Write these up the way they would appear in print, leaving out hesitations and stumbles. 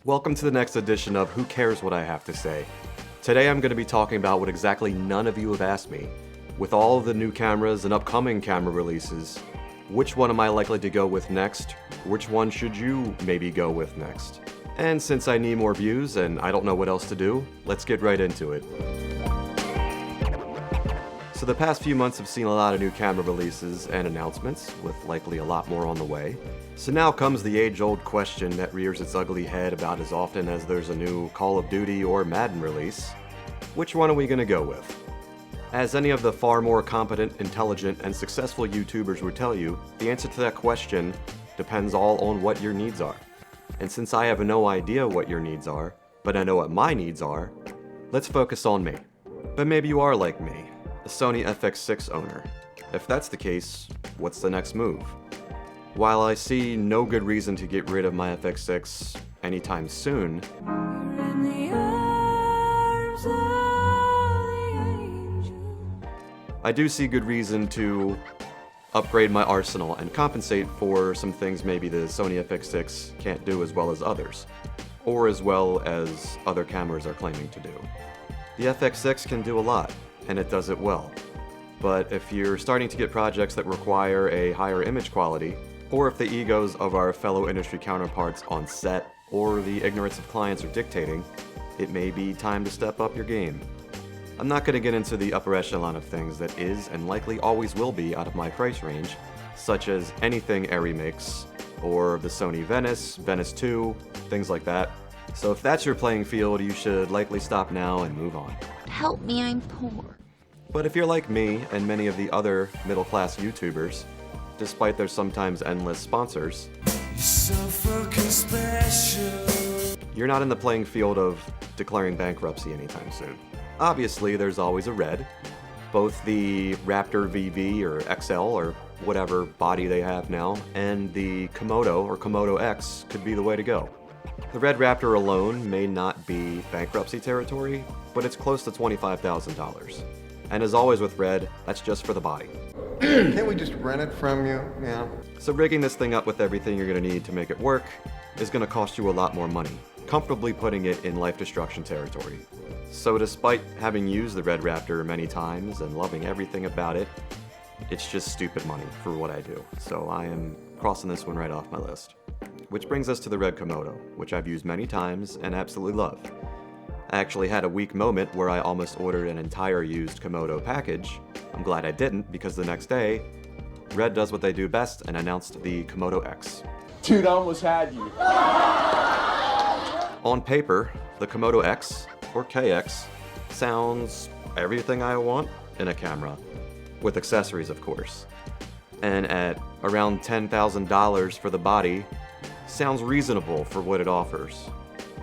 Welcome to the next edition of Who Cares What I Have to Say. Today I'm going to be talking about what exactly none of you have asked me. With all of the new cameras and upcoming camera releases, which one am I likely to go with next? Which one should you maybe go with next? And since I need more views and I don't know what else to do, let's get right into it. So the past few months have seen a lot of new camera releases and announcements, with likely a lot more on the way. So now comes the age-old question that rears its ugly head about as often as there's a new Call of Duty or Madden release. Which one are we gonna go with? As any of the far more competent, intelligent, and successful YouTubers would tell you, the answer to that question depends all on what your needs are. And since I have no idea what your needs are, but I know what my needs are, let's focus on me. But maybe you are like me, a Sony FX6 owner. If that's the case, what's the next move? While I see no good reason to get rid of my FX6 anytime soon, I do see good reason to upgrade my arsenal and compensate for some things maybe the Sony FX6 can't do as well as others, or as well as other cameras are claiming to do. The FX6 can do a lot, and it does it well. But if you're starting to get projects that require a higher image quality, or if the egos of our fellow industry counterparts on set or the ignorance of clients are dictating, it may be time to step up your game. I'm not going to get into the upper echelon of things that is and likely always will be out of my price range, such as anything Arri makes, or the Sony Venice, Venice 2, things like that. So if that's your playing field, you should likely stop now and move on. Help me, I'm poor. But if you're like me and many of the other middle-class YouTubers, despite their sometimes endless sponsors, you're not in the playing field of declaring bankruptcy anytime soon. Obviously, there's always a RED. Both the Raptor VV or XL or whatever body they have now, and the Komodo or Komodo X could be the way to go. The RED Raptor alone may not be bankruptcy territory, but it's close to $25,000. And as always with RED, that's just for the body. Can't we just rent it from you? Yeah. So rigging this thing up with everything you're going to need to make it work is going to cost you a lot more money, comfortably putting it in life destruction territory. So despite having used the RED Raptor many times and loving everything about it, it's just stupid money for what I do. So I am crossing this one right off my list. Which brings us to the RED Komodo, which I've used many times and absolutely love. I actually had a weak moment where I almost ordered an entire used Komodo package. I'm glad I didn't, because the next day, RED does what they do best and announced the Komodo X. Dude, I almost had you. On paper, the Komodo X, or KX, sounds everything I want in a camera, with accessories of course. And at around $10,000 for the body, sounds reasonable for what it offers.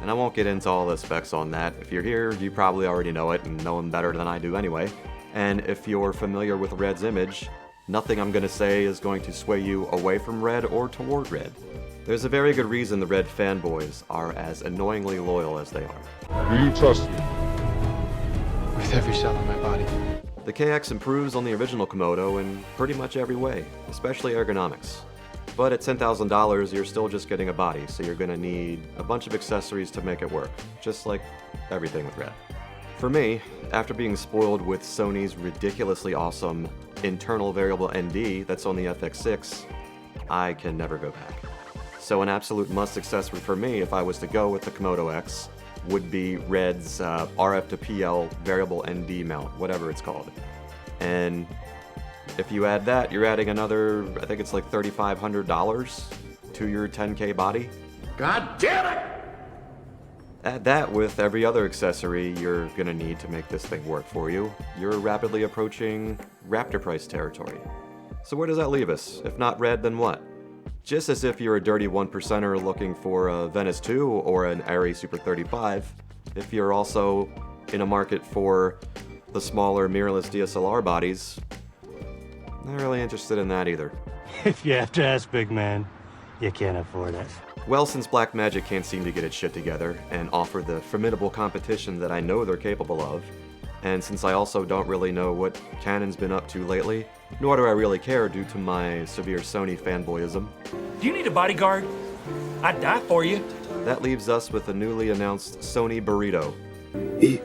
And I won't get into all the specs on that. If you're here, you probably already know it and know them better than I do anyway. And if you're familiar with RED's image, nothing I'm going to say is going to sway you away from RED or toward RED. There's a very good reason the RED fanboys are as annoyingly loyal as they are. Do you trust me? With every cell in my body. The KX improves on the original Komodo in pretty much every way, especially ergonomics. But at $10,000, you're still just getting a body, so you're going to need a bunch of accessories to make it work, just like everything with RED. For me, after being spoiled with Sony's ridiculously awesome internal variable ND that's on the FX6, I can never go back. So an absolute must accessory for me if I was to go with the Komodo X would be RED's RF to PL variable ND mount, whatever it's called. And if you add that, you're adding another, I think it's like $3,500 to your 10K body. God damn it! Add that with every other accessory you're gonna need to make this thing work for you, you're rapidly approaching Raptor price territory. So where does that leave us? If not RED, then what? Just as if you're a dirty 1%er looking for a Venice 2 or an Arri Super 35, if you're also in a market for the smaller mirrorless DSLR bodies, not really interested in that either. If you have to ask, big man, you can't afford it. Well, since Blackmagic can't seem to get its shit together and offer the formidable competition that I know they're capable of, and since I also don't really know what Canon's been up to lately, nor do I really care due to my severe Sony fanboyism. Do you need a bodyguard? I'd die for you. That leaves us with the newly announced Sony Burrito. He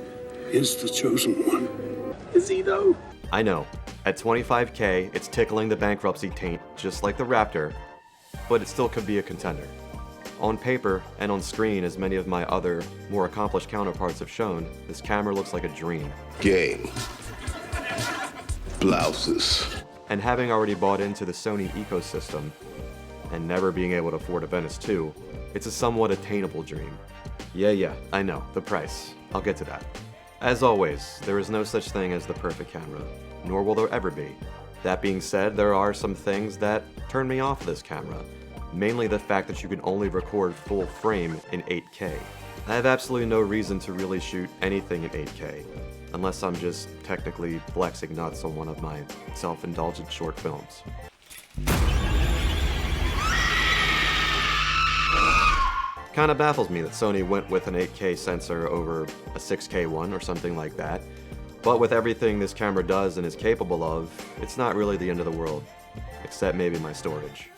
is the chosen one. Is he though? I know, at $25K, it's tickling the bankruptcy taint just like the Raptor, but it still could be a contender. On paper and on screen, as many of my other, more accomplished counterparts have shown, this camera looks like a dream. Gay. Blouses. And having already bought into the Sony ecosystem, and never being able to afford a Venice 2, it's a somewhat attainable dream. Yeah, I know, the price. I'll get to that. As always, there is no such thing as the perfect camera, nor will there ever be. That being said, there are some things that turn me off of this camera, mainly the fact that you can only record full frame in 8K. I have absolutely no reason to really shoot anything in 8K, unless I'm just technically flexing nuts on one of my self-indulgent short films. Kinda baffles me that Sony went with an 8K sensor over a 6K one or something like that, but with everything this camera does and is capable of, it's not really the end of the world, except maybe my storage.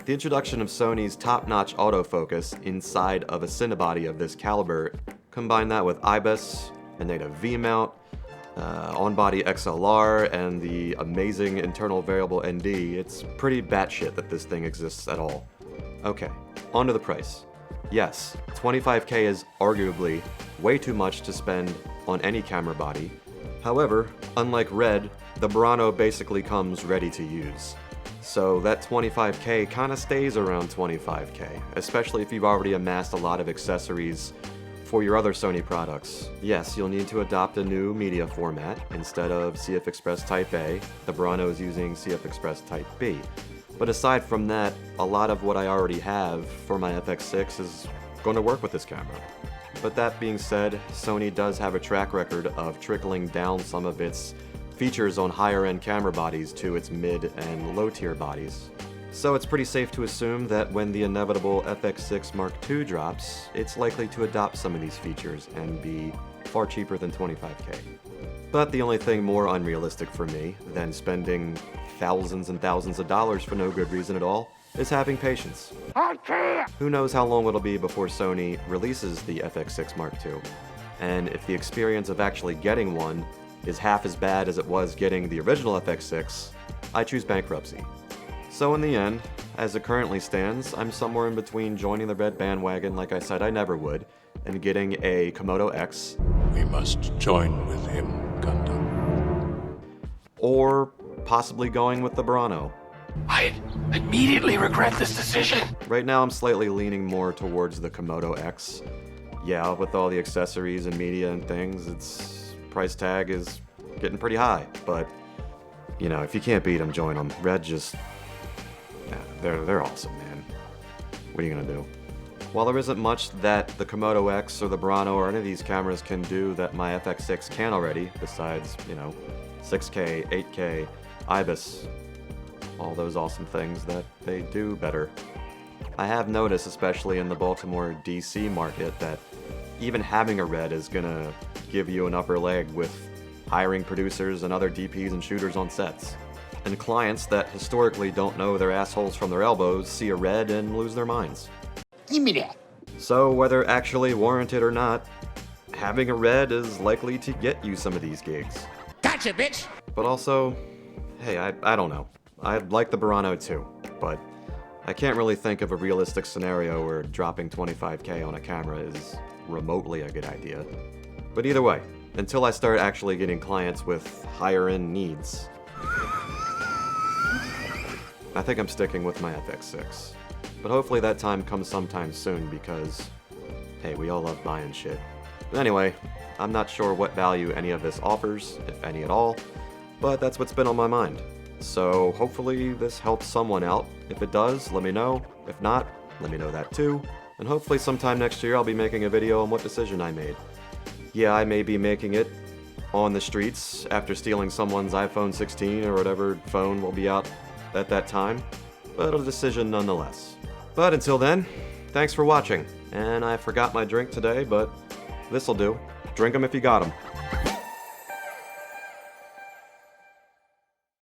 The introduction of Sony's top-notch autofocus inside of a cinebody of this caliber, combine that with IBIS, a native V-mount, on-body XLR, and the amazing internal variable ND, it's pretty batshit that this thing exists at all. Okay, on to the price. Yes, $25K is arguably way too much to spend on any camera body. However, unlike RED, the Burano basically comes ready to use. So that $25K kinda stays around $25K, especially if you've already amassed a lot of accessories for your other Sony products. Yes, you'll need to adopt a new media format. Instead of CF Express Type A, the Burano is using CF Express Type B. But aside from that, a lot of what I already have for my FX6 is going to work with this camera. But that being said, Sony does have a track record of trickling down some of its features on higher-end camera bodies to its mid and low-tier bodies. So it's pretty safe to assume that when the inevitable FX6 Mark II drops, it's likely to adopt some of these features and be far cheaper than $25K. But the only thing more unrealistic for me than spending thousands and thousands of dollars for no good reason at all is having patience. Who knows how long it'll be before Sony releases the FX6 Mark II, and if the experience of actually getting one is half as bad as it was getting the original FX6, I choose bankruptcy. So in the end, as it currently stands, I'm somewhere in between joining the RED bandwagon like I said I never would, and getting a Komodo X. We must join with him, Gundam. Or possibly going with the Burano. I immediately regret this decision. Right now I'm slightly leaning more towards the Komodo X. Yeah, with all the accessories and media and things, its price tag is getting pretty high, but you know, if you can't beat them, join them. RED just, yeah, they're awesome, man. What are you gonna do? While there isn't much that the Komodo X or the Burano or any of these cameras can do that my FX6 can already, besides, you know, 6K, 8K, IBIS, all those awesome things that they do better. I have noticed, especially in the Baltimore, DC market, that even having a RED is gonna give you an upper leg with hiring producers and other DPs and shooters on sets. And clients that historically don't know their assholes from their elbows see a RED and lose their minds. Give me that. So whether actually warranted or not, having a RED is likely to get you some of these gigs. Gotcha, bitch. But also, hey, I don't know. I'd like the Burano too, but I can't really think of a realistic scenario where dropping $25K on a camera is remotely a good idea. But either way, until I start actually getting clients with higher end needs, I think I'm sticking with my FX6. But hopefully that time comes sometime soon because, hey, we all love buying shit. But anyway, I'm not sure what value any of this offers, if any at all, but that's what's been on my mind. So hopefully this helps someone out. If it does, let me know. If not, let me know that too. And hopefully sometime next year I'll be making a video on what decision I made. Yeah, I may be making it on the streets after stealing someone's iPhone 16 or whatever phone will be out at that time, but a decision nonetheless. But until then, thanks for watching. And I forgot my drink today, but this'll do. Drink 'em if you got 'em.